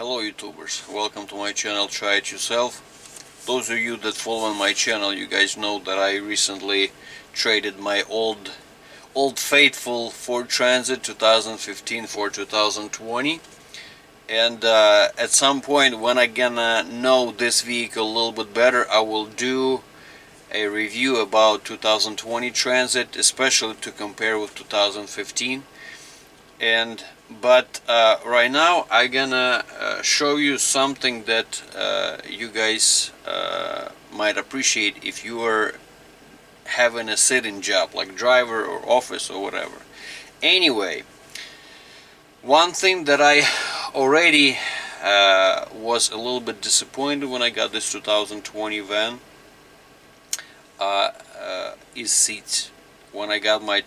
Hello YouTubers, welcome to my channel Try It Yourself. Those of you that follow on my channel, you guys know that I recently traded my old faithful Ford Transit 2015 for 2020, and at some point when I gonna know this vehicle a little bit better, I will do a review about 2020 Transit, especially to compare with 2015. But right now I'm gonna show you something that you guys might appreciate if you are having a sitting job like driver or office or whatever. Anyway, one thing that I already was a little bit disappointed when I got this 2020 van is seats. When I got my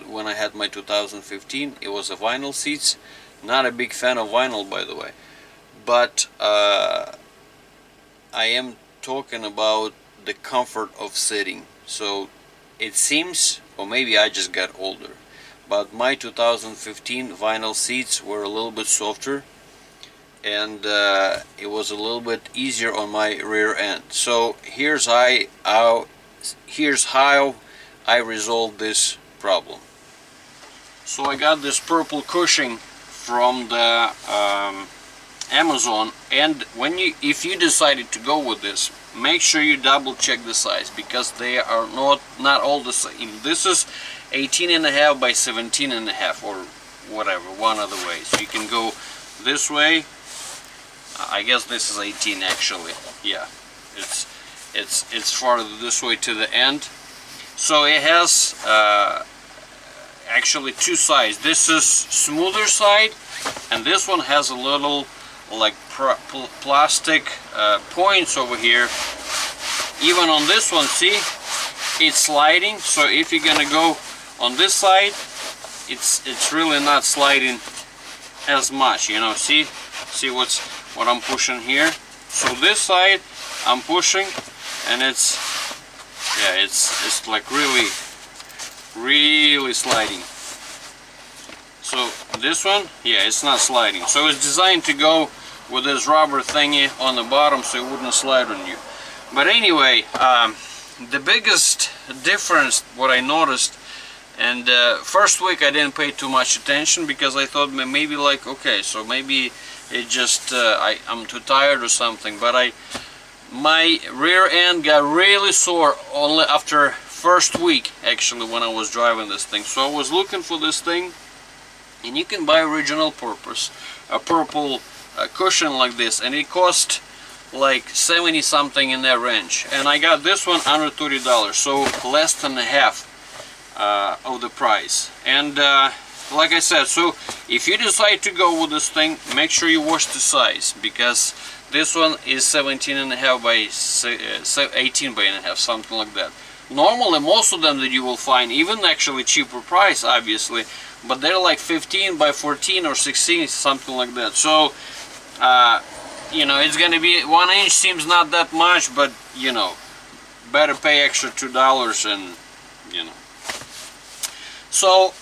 when I had my 2015, it was a vinyl seats. Not a big fan of vinyl, by the way, but I am talking about the comfort of sitting. So it seems, or maybe I just got older, but my 2015 vinyl seats were a little bit softer, and it was a little bit easier on my rear end. So here's how I resolved this problem. So I got this purple cushion from the Amazon, and if you decided to go with this, make sure you double check the size, because they are not all the same. This is 18.5 by 17.5 or whatever, one of the ways. You can go this way. I guess this is 18 actually. Yeah, it's farther this way to the end. So it has actually two sides. This is smoother side, and this one has a little like plastic points over here. Even on this one, see, it's sliding. So if you're gonna go on this side, it's really not sliding as much. You know, see what I'm pushing here. So this side I'm pushing, and it's like really sliding. So this one, yeah, it's not sliding. So it's designed to go with this rubber thingy on the bottom so it wouldn't slide on you. But anyway, the biggest difference what I noticed, and first week I didn't pay too much attention because I thought maybe like, okay, so maybe it just I'm too tired or something, but my rear end got really sore only after first week actually when I was driving this thing. So I was looking for this thing, and you can buy original purpose a purple cushion like this, and it cost like 70 something in that range, and I got this one under $30, so less than half of the price. And like I said, so if you decide to go with this thing, make sure you watch the size, because this one is 17.5 by 18 by 1.5, something like that. Normally, most of them that you will find, even actually cheaper price, obviously, but they're like 15 by 14 or 16, something like that. So, you know, it's gonna be 1 inch. Seems not that much, but you know, better pay extra $2, and you know. So,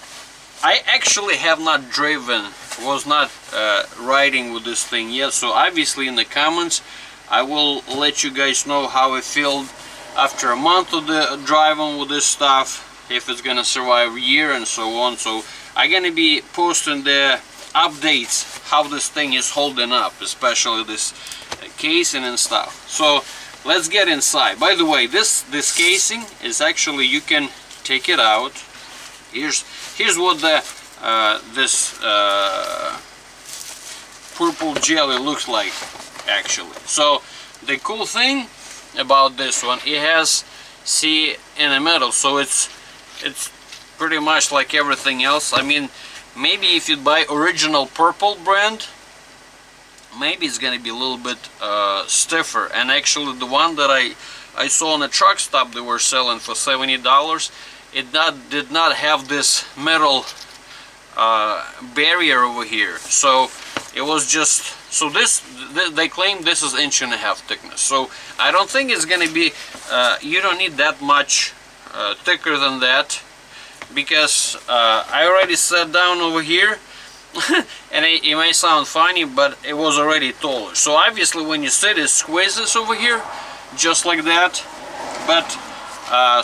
I actually have not driven, was not riding with this thing yet, so obviously in the comments I will let you guys know how I feel after a month of the driving with this stuff, if it's gonna survive a year and so on. So I'm gonna be posting the updates how this thing is holding up, especially this casing and stuff. So let's get inside. By the way, this casing is actually, you can take it out. Here's what the this purple jelly looks like actually. So the cool thing about this one, it has C in the middle, so it's pretty much like everything else. I mean, maybe if you buy original purple brand, maybe it's gonna be a little bit stiffer. And actually the one that I saw on a truck stop they were selling for $70, it did not have this metal barrier over here. So it was just, so they claim this is 1.5 inch thickness. So I don't think it's gonna be you don't need that much thicker than that, because I already sat down over here and it may sound funny, but it was already taller. So obviously when you sit, it squeezes over here just like that. But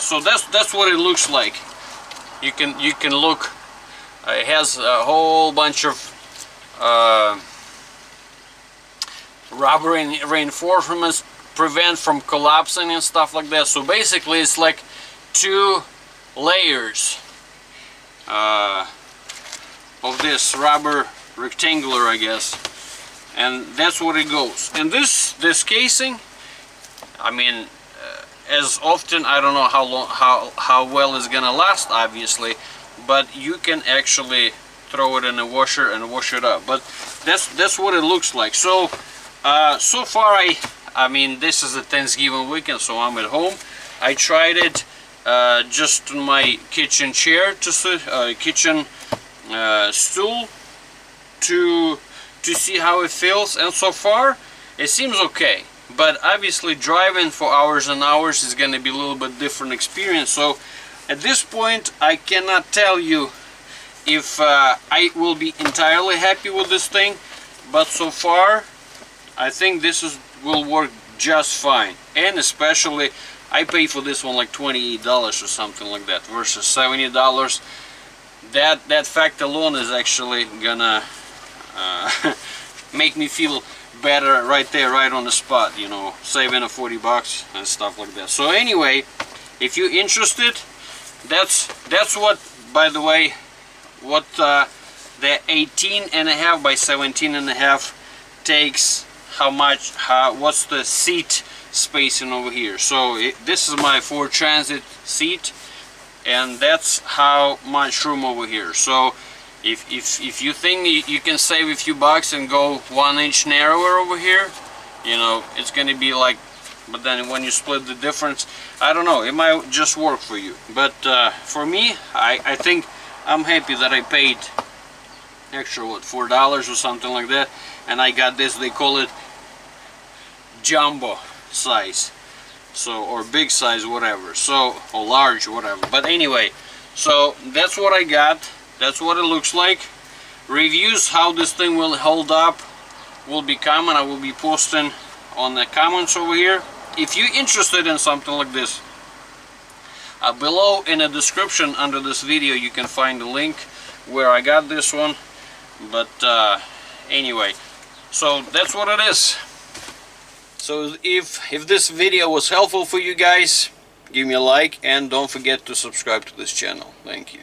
so that's what it looks like. You can look. It has a whole bunch of rubber reinforcements, prevent from collapsing and stuff like that. So basically it's like 2 layers of this rubber rectangular, I guess, and that's what it goes. And this casing, I mean, as often, I don't know how long, how well it's gonna last, obviously, but you can actually throw it in the washer and wash it up. But that's what it looks like. So so far I mean, this is a Thanksgiving weekend, so I'm at home. I tried it just on my kitchen chair to sit, kitchen stool to see how it feels, and so far it seems okay. But obviously driving for hours and hours is going to be a little bit different experience. So at this point I cannot tell you if I will be entirely happy with this thing, but so far I think this will work just fine. And especially I pay for this one like $28 or something like that versus $70. That fact alone is actually gonna make me feel better right there, right on the spot, you know, saving a 40 bucks and stuff like that. So anyway, if you're interested, that's what, by the way, what the 18.5 by 17.5 takes. What's the seat spacing over here. So this is my Ford Transit seat, and that's how much room over here. So if you think you can save a few bucks and go 1 inch narrower over here, you know, it's gonna be like, but then when you split the difference, I don't know, it might just work for you. But for me, I think I'm happy that I paid extra, what, $4 or something like that, and I got this, they call it jumbo size, so, or big size, whatever, so, or large, whatever. But anyway, so that's what I got. That's what it looks like. Reviews how this thing will hold up will be coming. I will be posting on the comments over here. If you're interested in something like this, below in the description under this video you can find a link where I got this one. But anyway, so that's what it is. So if this video was helpful for you guys, give me a like and don't forget to subscribe to this channel. Thank you.